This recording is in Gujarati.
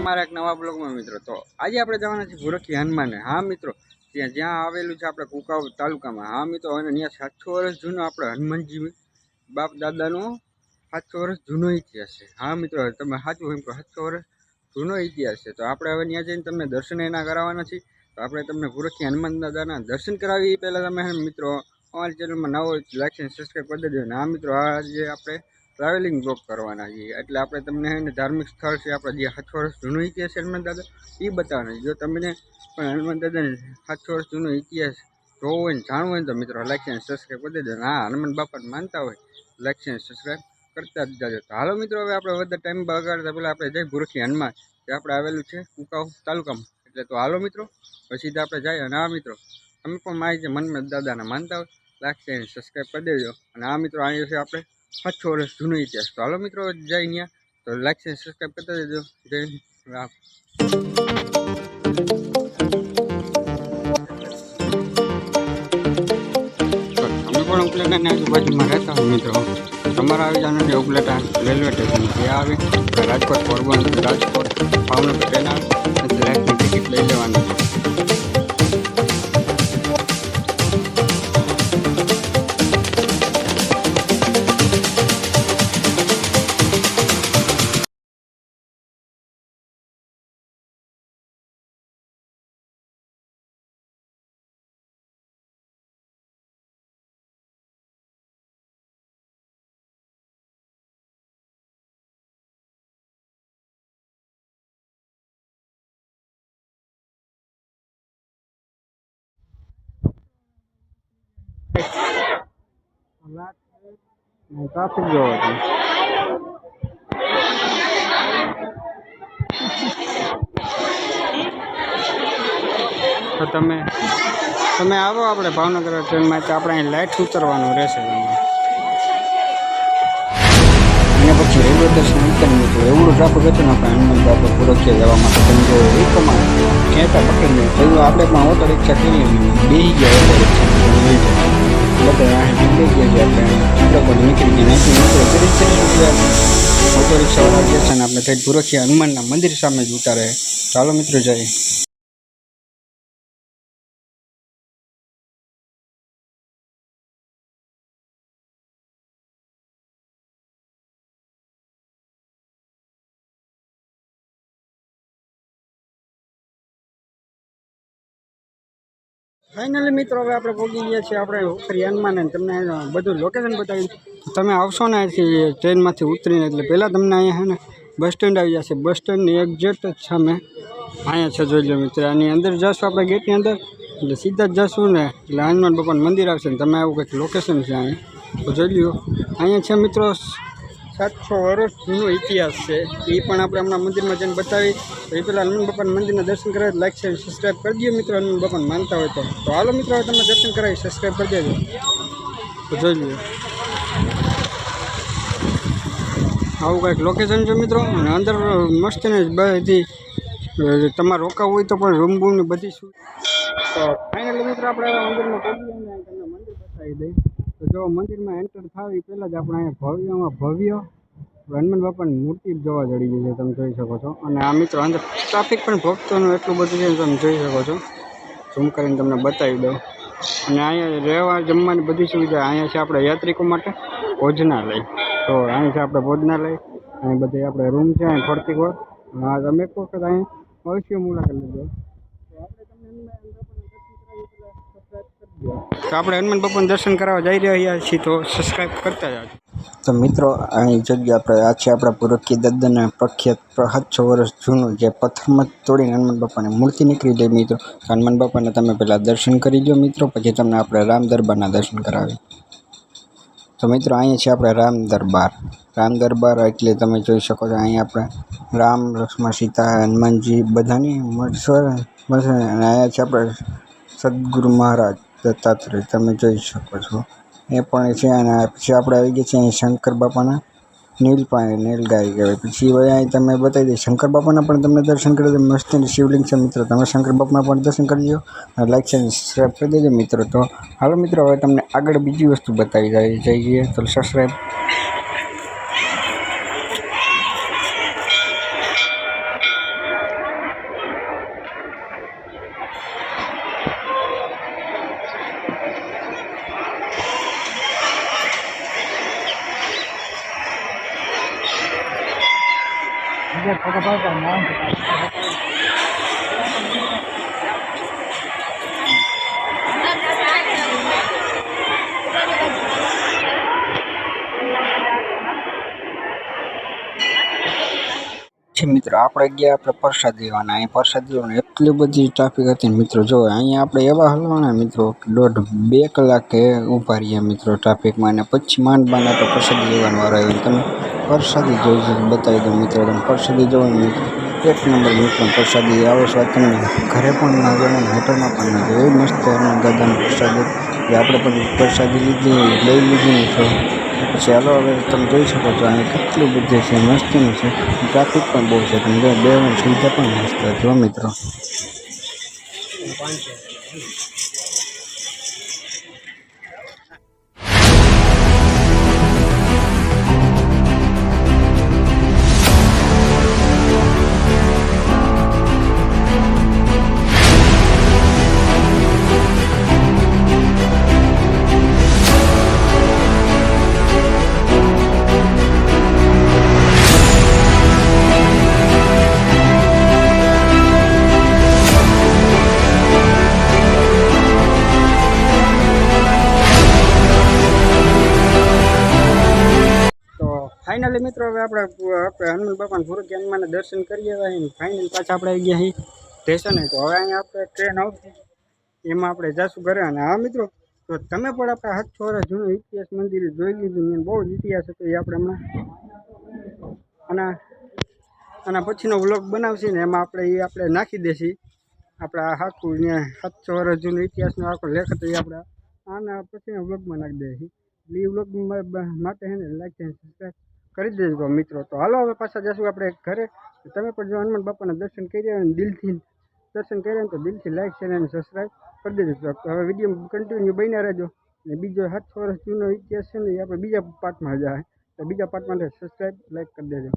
મારા એક નવા બ્લોગમાં મિત્રો. તો આજે આપણે જવાના છીએ ભૂરખી હનુમાને. હા મિત્રો, જ્યાં આવેલું છે આપણે કુકાવ તાલુકામાં. હા મિત્રો, અને ત્યાં 700 વર્ષ જૂનો આપણે હનુમાનજી બાપ દાદાનો 700 વર્ષ જૂનો ઇતિહાસ છે. હા મિત્રો, તમે સાચું એમ કહો, 700 વર્ષ જૂનો ઇતિહાસ છે. તો આપણે હવે ત્યાં જઈને તમને દર્શન એના કરાવવાના છીએ. તો આપણે તમને ભૂરખી હનુમાન દાદાના દર્શન કરાવી. પહેલાં તમે મિત્રો અમારી ચેનલમાં નવો લાઈક અને સબસ્ક્રાઈબ કરી દેજો. અને હા મિત્રો, આજે આપણે ટ્રાવેલિંગ બ્લોગ કરવાના છીએ. એટલે આપણે તમને ધાર્મિક સ્થળ છે આપણે જે 700 વર્ષ જૂનો ઇતિહાસ છે હનુમાન દાદા એ બતાવવાના. જો તમને પણ હનુમાન દાદાને 700 વર્ષ જૂનો ઇતિહાસ જોવો હોય ને જાણવું હોય ને તો મિત્રો લાઈક અને સબસ્ક્રાઈબ કરી દેજો. હા, હનુમાન બાપાને માનતા હોય લાઈક અને સબસ્ક્રાઈબ કરતા જ જાજો. તો હાલો મિત્રો, હવે આપણે વધારે ટાઈમ બગાડતા પહેલાં આપણે જઈ ભૂરખી હનુમાન, જે આપણે આવેલું છે કુકાવ તાલુકામાં. એટલે તો હાલો મિત્રો, પછી તો આપણે જઈએ. અને હા મિત્રો, તમે પણ મારી જે મનમાં દાદાને માનતા હોય લાઈક અને સબસ્ક્રાઈબ કરી દેજો. અને આ મિત્રો અહીંયા છે આપણે 700 વર્ષ જૂનો ઇતિહાસ. તો હાલો મિત્રો જઈ ત્યાં, તો લાઈક અને સબસ્ક્રાઈબ કરતા દેજો. જય રામ. તમે પણ ઉપલેટાની આજુબાજુમાં રહેતા હોય મિત્રો, તમારા આવી જવાનું છે ઉપલેટા રેલવે સ્ટેશન. ત્યાં આવી રાજકોટ પોરબંદર રાજકોટ ભાવનગર ટ્રેન આવે, ડાયરેક્ટની ટિકિટ લઈ લેવાની. ટ્રાફિક જોવો તો તમે આવો આપણે ભાવનગર ટ્રેનમાં. તો આપણે અહીં લાઇટ ઉતરવાનું રહેશે. અને પછી રેલવે સ્ટેશન ઉતરી મિત્રો એવડું ટ્રાફિક હતું ને આપણે હનુમાન બાપા ભૂરખીયા જવા માટે. તમે જો એ પ્રમાણે ક્યાંય પકડીને એવું આપણે પણ ઓટો રિક્ષા કરીએ બેસી ગયા. ઓટો રિક્ષા બધા અહીં બે ગયા છે. આપણે પણ નીકળી ગયા ઓટો રિક્ષાવાળા જે છે ને આપણે થઈ ભૂરખીયા હનુમાનના મંદિર સામે જ ઉતારે. ચાલો મિત્રો જઈએ. ફાઇનલી મિત્રો, હવે આપણે પહોંચી ગયા છીએ આપણે ભૂરખી હનુમાન. તમને બધું લોકેશન બતાવી. તમે આવશો ને અહીંથી ટ્રેનમાંથી ઉતરીને એટલે પહેલાં તમને અહીંયા છે ને બસ સ્ટેન્ડ આવી જશે. બસ સ્ટેન્ડની એક્ઝેક્ટ જ સામે અહીંયા છે, જોઈ લો મિત્રો. આની અંદર જશું આપણે ગેટની અંદર એટલે સીધા જ જશું ને એટલે હનુમાન બાપાનું મંદિર આવશે ને તમે આવું કંઈક લોકેશન છે અહીંયા તો જોઈ લો. અહીંયા છે મિત્રો 700 વર્ષ જૂનો ઇતિહાસ છે. એ પણ આપણે હમણાં મંદિરમાં જઈને બતાવી. તો એ પહેલાં હનુમાન બાપાના મંદિરના દર્શન કરાવી. લાઈક છે સબસ્ક્રાઈબ કરી દઈએ મિત્રો, હનુમાન બાપાને માનતા હોય તો. તો હાલો મિત્રો, હવે તમને દર્શન કરાવી સબસ્ક્રાઈબ કરી દેજો. તો જોઈ લો આવું કંઈક લોકેશન છે મિત્રો. અને અંદર મસ્ત ને બધી તમારે રોકાવું હોય તો પણ રૂમ બૂમ ને બધી શું. તો ફાઇનલી મિત્રો આપણે મંદિરમાં પહોંચી અને તમને મંદિર બતાવી દઈ. તો જો મંદિરમાં એન્ટર થાવ એ પહેલાં જ આપણે અહીંયા ભવ્ય હનુમાન બાપાની મૂર્તિ જોવા જડી ગઈ છે, તમે જોઈ શકો છો. અને આ મિત્રો અંદર ટ્રાફિક પણ ભક્તોનું એટલું બધું છે તમે જોઈ શકો છો. ઝૂમ કરીને તમને બતાવી દઉં. અને અહીંયા રહેવા જમવાની બધી સુવિધા અહીંયા છે આપણે યાત્રિકો માટે ભોજનાલય. તો અહીં છે આપણે ભોજનાલય. અહીં બધી આપણે રૂમ છે અહીં ફરતી વાર. હા, તમે એક વખત અહીં અવશ્ય મુલાકાત લેજો. તો આપણે હનુમાન બાપાનું દર્શન કરવા જઈ રહ્યા છીએ, તો સબસ્ક્રાઈબ કરતા જાજો. તો મિત્રો, અહીં જગ્યા આપણે આ છે આપણા ભૂરખી દાદાના પ્રખ્યાત 700 વર્ષ જૂનું જે પથ્થરમાં તોડીને હનુમાન બાપાની મૂર્તિ નીકળી જાય મિત્રો. હનુમાન બાપાને તમે પહેલાં દર્શન કરી દો મિત્રો, પછી તમને આપણે રામ દરબારના દર્શન કરાવી. તો મિત્રો અહીંયા છે આપણે રામ દરબાર એટલે તમે જોઈ શકો છો. અહીંયા આપણે રામ લક્ષ્મણ સીતા હનુમાનજી બધાની મળશે. અને અહીંયા છે આપણે સદગુરુ મહારાજ દત્તાત્રેય તમે જોઈ શકો છો એ પણ છે. અને પછી આપણે આવી ગયા છીએ અહીં શંકર બાપાના નીલગાય કહેવાય. પછી અહીં તમે બતાવી દઈએ શંકર બાપાના પણ તમને દર્શન કરી દે. મસ્ત શિવલિંગ છે મિત્રો, તમે શંકર બાપાના પણ દર્શન કરી લો અને લાઈક છે સબસ્ક્રાઈબ કરી દેજો મિત્રો. તો હાલો મિત્રો, હવે તમને આગળ બીજી વસ્તુ બતાવી જઈએ તો સબસ્ક્રાઈબ. મિત્રો આપણે ગયા આપણે પ્રસાદ લેવાના. અહીં પ્રસાદ લેવાના એટલી બધી ટ્રાફિક હતી ને મિત્રો. જો અહીંયા આપણે એવા હલવાના મિત્રો 1.5-2 કલાકે ઊભા રહ્યા મિત્રો ટ્રાફિકમાં, અને પછી માંડ આપણે પ્રસાદ લેવાનો વારો આવ્યો. તમે પ્રસાદી જોઈ બતાવી દો મિત્રો, તમે પ્રસાદી જોવો મિત્રો એક નંબર મિત્રો. પ્રસાદી આવો સ્વાદ તમને ઘરે પણ ના જોડે ને હોટલમાં પણ ના જોડે. એ મસ્ત દાદાનો પ્રસાદી જે આપણે પણ પ્રસાદી લઈ લીધી મિત્રો. પછી ચાલો હવે તમે જોઈ શકો છો અહીં કેટલું બધું છે, મસ્તીનું છે. ટ્રાફિક પણ બહુ છે, તમે બેવાની સુવિધા પણ મસ્ત જો મિત્રો. ફાઇનલી મિત્રો હવે આપણે હનુમાન બાપાના ભૂરકી હનુમાનના દર્શન કરીએ આવ્યા. ફાઇનલ પાછા આપણે આવી ગયા અહીં સ્ટેશને. તો હવે અહીંયા આપણે ટ્રેન આવશે, એમાં આપણે જઈશું ઘરે. અને હા મિત્રો, તો તમે પણ આપણે 700 વર્ષ જૂનું ઇતિહાસ મંદિર જોઈ લીધું. એને બહુ જ ઇતિહાસ હતો એ આપણે હમણાં આના પછીનો વ્લોગ બનાવશે ને એમાં આપણે નાખી દેશી આપણા આખું ત્યાં 700 વર્ષ જૂનો ઇતિહાસનો આખો લેખ હતો એ આપણે આના પછીના વ્લોગમાં નાખી દઈએ. એ વ્લોગ માટે છે ને લાઈક અને સબસ્ક્રાઈબ કરી દેજો મિત્રો. તો હાલો હવે પાછા જઈશું આપણે ઘરે. તમે પણ જો હનુમાન બાપાના દર્શન કરી આવ્યા ને દિલથી દર્શન કર્યા ને તો દિલથી લાઈક શેર અને સબસ્ક્રાઈબ કરી દેજો. તો હવે વિડીયો કન્ટિન્યુ બન્યા રહેજો. અને બીજો 700 વર્ષ જૂનો ઇતિહાસ છે ને એ આપણે બીજા પાર્ટમાં જાય. તો બીજા પાર્ટમાં સબસ્ક્રાઈબ લાઈક કરી દેજો.